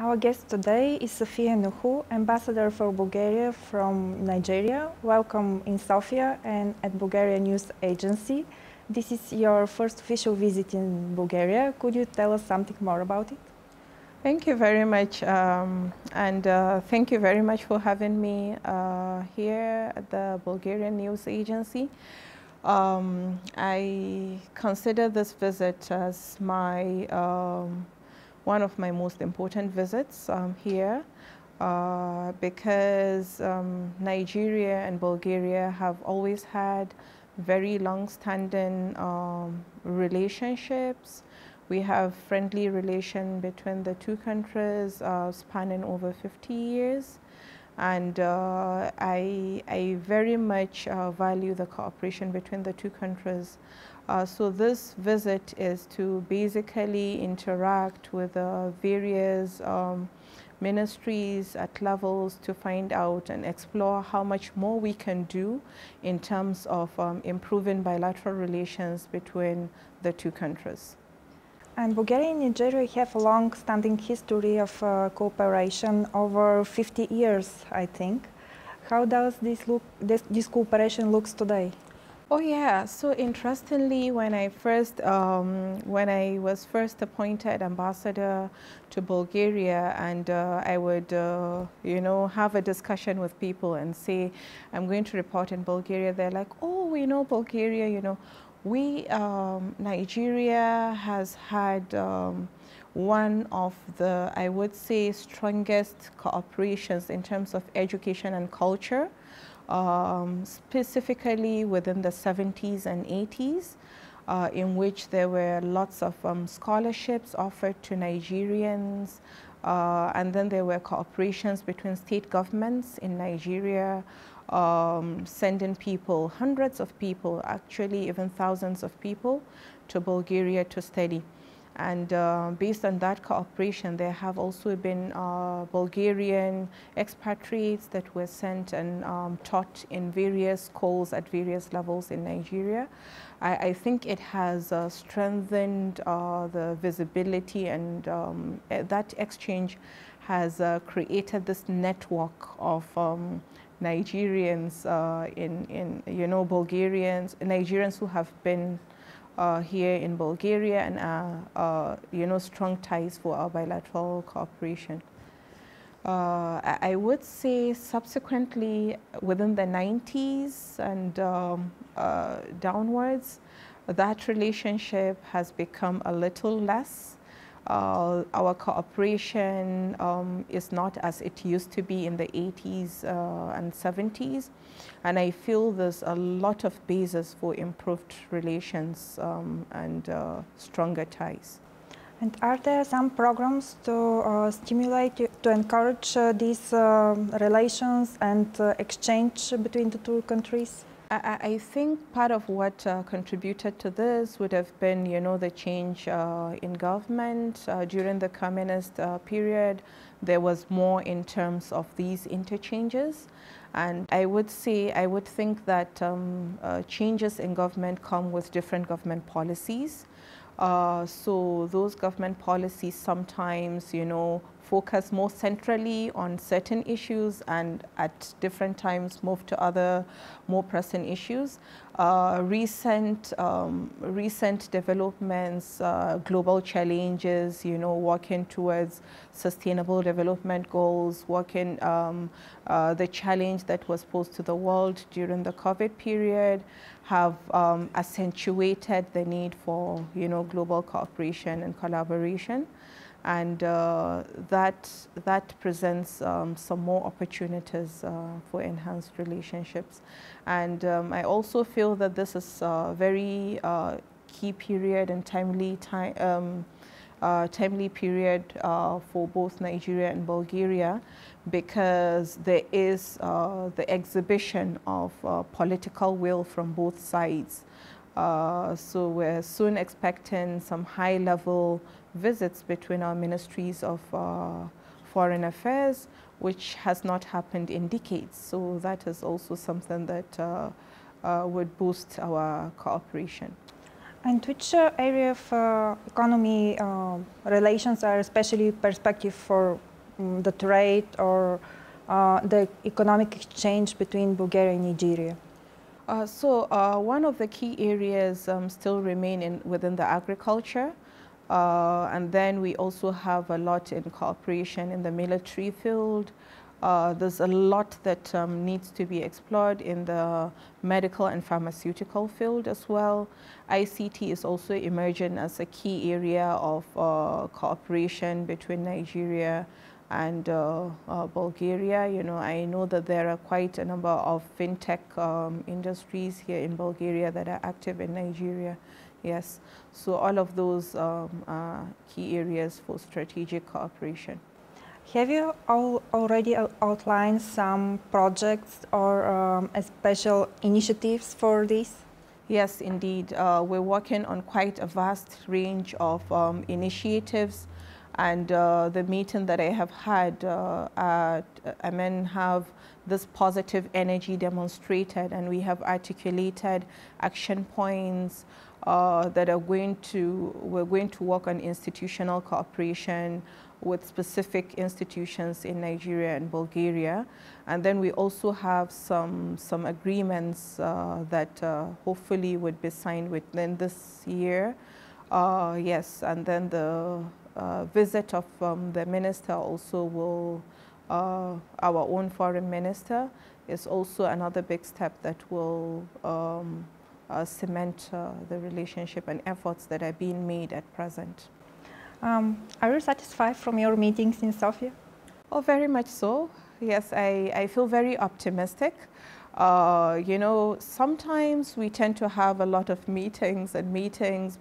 Our guest today is Sofia Nuhu, Ambassador for Bulgaria from Nigeria. Welcome in Sofia and at Bulgaria News Agency. This is your first official visit in Bulgaria. Could you tell us something more about it? Thank you very much, thank you very much for having me here at the Bulgarian News Agency. I consider this visit as one of my most important visits here because Nigeria and Bulgaria have always had very long-standing relationships. We have friendly relation between the two countries spanning over 50 years. And I very much value the cooperation between the two countries. So this visit is to basically interact with various ministries at levels to find out and explore how much more we can do in terms of improving bilateral relations between the two countries. And Bulgaria and Nigeria have a long-standing history of cooperation, over 50 years, I think. How does this cooperation looks today? Oh yeah, so interestingly, when I was first appointed ambassador to Bulgaria, and I would have a discussion with people and say, I'm going to report in Bulgaria, they're like, oh, we know Bulgaria, Nigeria has had one of the, I would say, strongest cooperations in terms of education and culture. Specifically within the 70s and 80s, in which there were lots of scholarships offered to Nigerians, and then there were cooperations between state governments in Nigeria, sending people, hundreds of people, actually even thousands of people, to Bulgaria to study. And based on that cooperation, there have also been Bulgarian expatriates that were sent and taught in various schools at various levels in Nigeria. I think it has strengthened the visibility, and that exchange has created this network of Nigerians Nigerians who have been here in Bulgaria, and strong ties for our bilateral cooperation. I would say subsequently within the 90s and downwards, that relationship has become a little less. Our cooperation is not as it used to be in the 80s and 70s, and I feel there's a lot of basis for improved relations and stronger ties. And are there some programs to stimulate, to encourage these relations and exchange between the two countries? I think part of what contributed to this would have been, the change in government. During the communist period, there was more in terms of these interchanges. And I would think that changes in government come with different government policies. So those government policies sometimes, focus more centrally on certain issues, and at different times move to other more pressing issues. Recent developments, global challenges, working towards sustainable development goals, the challenge that was posed to the world during the COVID period have accentuated the need for, global cooperation and collaboration. And that presents some more opportunities for enhanced relationships. And I also feel that this is a very key period and timely period for both Nigeria and Bulgaria, because there is the exhibition of political will from both sides. So we're soon expecting some high-level visits between our ministries of foreign affairs, which has not happened in decades. So that is also something that would boost our cooperation. And which area of economy relations are especially perspective for the trade or the economic exchange between Bulgaria and Nigeria? One of the key areas still remain within the agriculture. And then we also have a lot in cooperation in the military field. There's a lot that needs to be explored in the medical and pharmaceutical field as well. ICT is also emerging as a key area of cooperation between Nigeria and Bulgaria. You know, I know that there are quite a number of fintech industries here in Bulgaria that are active in Nigeria. Yes, so all of those are key areas for strategic cooperation. Have you already outlined some projects or special initiatives for this? Yes, indeed. We're working on quite a vast range of initiatives, and the meeting that I have had, have this positive energy demonstrated, and we have articulated action points that we're going to work on institutional cooperation with specific institutions in Nigeria and Bulgaria. And then we also have some agreements that hopefully would be signed within this year. Yes, and then the visit of the minister also will, our own foreign minister, is also another big step that will cement the relationship and efforts that are being made at present. Are you satisfied from your meetings in Sofia? Oh, very much so. Yes, I feel very optimistic. You know, sometimes we tend to have a lot of meetings,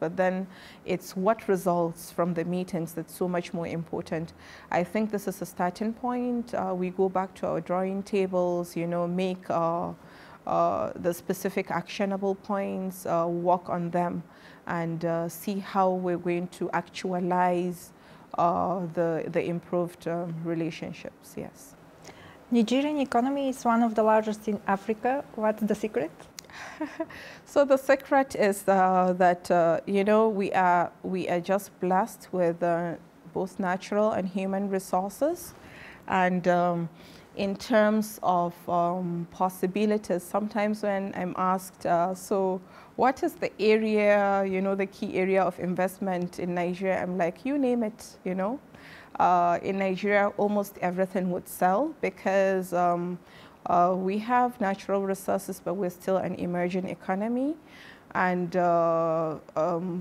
but then it's what results from the meetings that's so much more important. I think this is a starting point. We go back to our drawing tables, you know, make the specific actionable points, work on them, and see how we're going to actualize the improved relationships, yes. Nigerian economy is one of the largest in Africa. What's the secret? So the secret is that you know, we are just blessed with both natural and human resources, and in terms of possibilities, sometimes when I'm asked, so what is the area, you know, the key area of investment in Nigeria? I'm like, you name it, you know. In Nigeria, almost everything would sell because we have natural resources, but we're still an emerging economy. And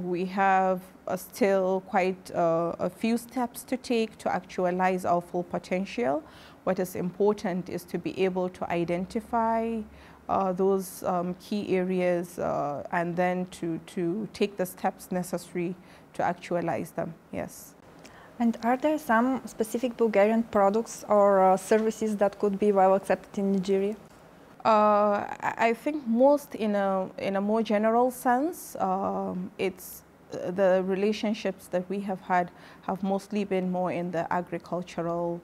we have still quite a few steps to take to actualize our full potential. What is important is to be able to identify those key areas and then to take the steps necessary to actualize them, yes. And are there some specific Bulgarian products or services that could be well accepted in Nigeria? I think most in a more general sense, it's the relationships that we have had have mostly been more in the agricultural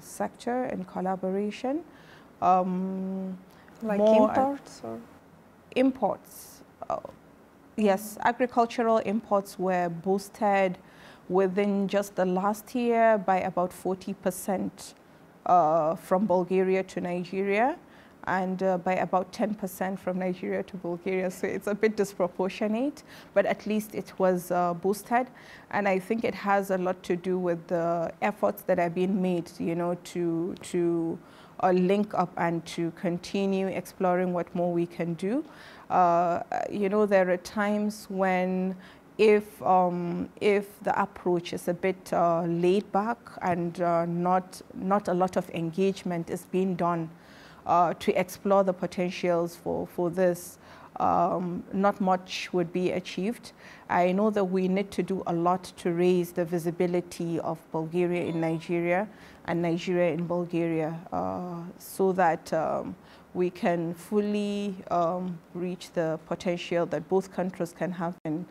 sector and collaboration. Like imports? Or? Imports. Yes, agricultural imports were boosted within just the last year by about 40% from Bulgaria to Nigeria, and by about 10% from Nigeria to Bulgaria. So it's a bit disproportionate, but at least it was boosted. And I think it has a lot to do with the efforts that are being made, you know, to link up and to continue exploring what more we can do. You know, there are times when if the approach is a bit laid back and not a lot of engagement is being done to explore the potentials for this, not much would be achieved. I know that we need to do a lot to raise the visibility of Bulgaria in Nigeria and Nigeria in Bulgaria so that we can fully reach the potential that both countries can have in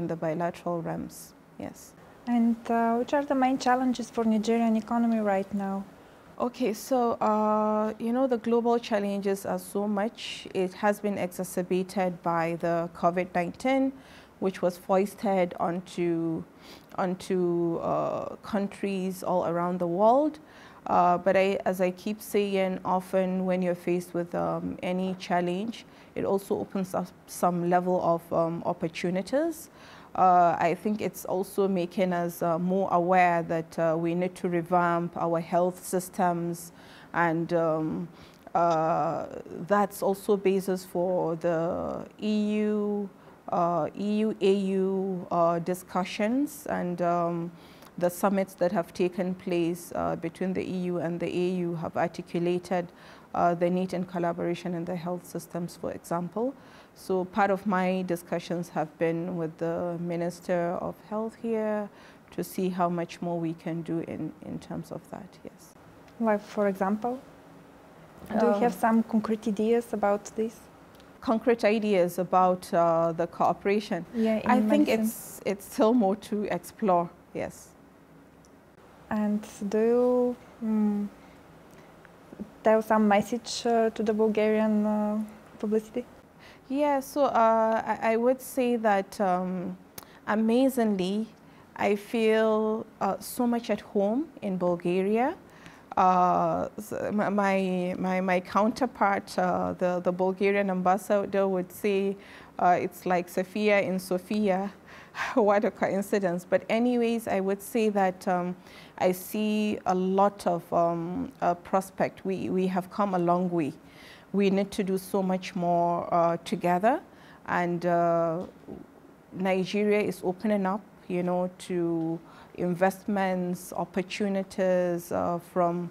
the bilateral realms, yes. And which are the main challenges for Nigerian economy right now? Okay, so, you know, the global challenges are so much. It has been exacerbated by the COVID-19. which was foisted onto countries all around the world. But as I keep saying, often when you're faced with any challenge, it also opens up some level of opportunities. I think it's also making us more aware that we need to revamp our health systems, and that's also basis for the EU-AU discussions and the summits that have taken place between the EU and the AU have articulated the need in collaboration in the health systems, for example. So part of my discussions have been with the Minister of Health here to see how much more we can do in terms of that, yes. Like, for example, do you have some concrete ideas about this? Concrete ideas about the cooperation? Yeah, I think it's still more to explore, yes. And do you tell some message to the Bulgarian publicity? Yeah, so I would say that amazingly, I feel so much at home in Bulgaria. So my counterpart, the Bulgarian ambassador, would say it's like Sophia in Sofia. What a coincidence. But anyways, I would say that I see a lot of prospect. We have come a long way. We need to do so much more together, and Nigeria is opening up, you know, to investments, opportunities from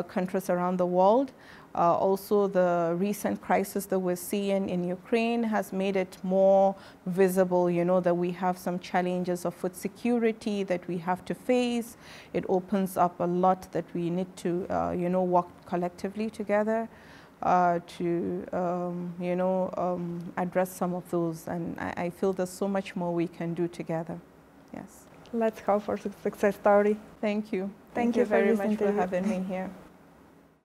countries around the world. Also, the recent crisis that we're seeing in Ukraine has made it more visible, you know, that we have some challenges of food security that we have to face. It opens up a lot that we need to, you know, work collectively together to, you know, address some of those. And I feel there's so much more we can do together. Yes. Let's hope for a success story. Thank you. Thank you very much for having me here.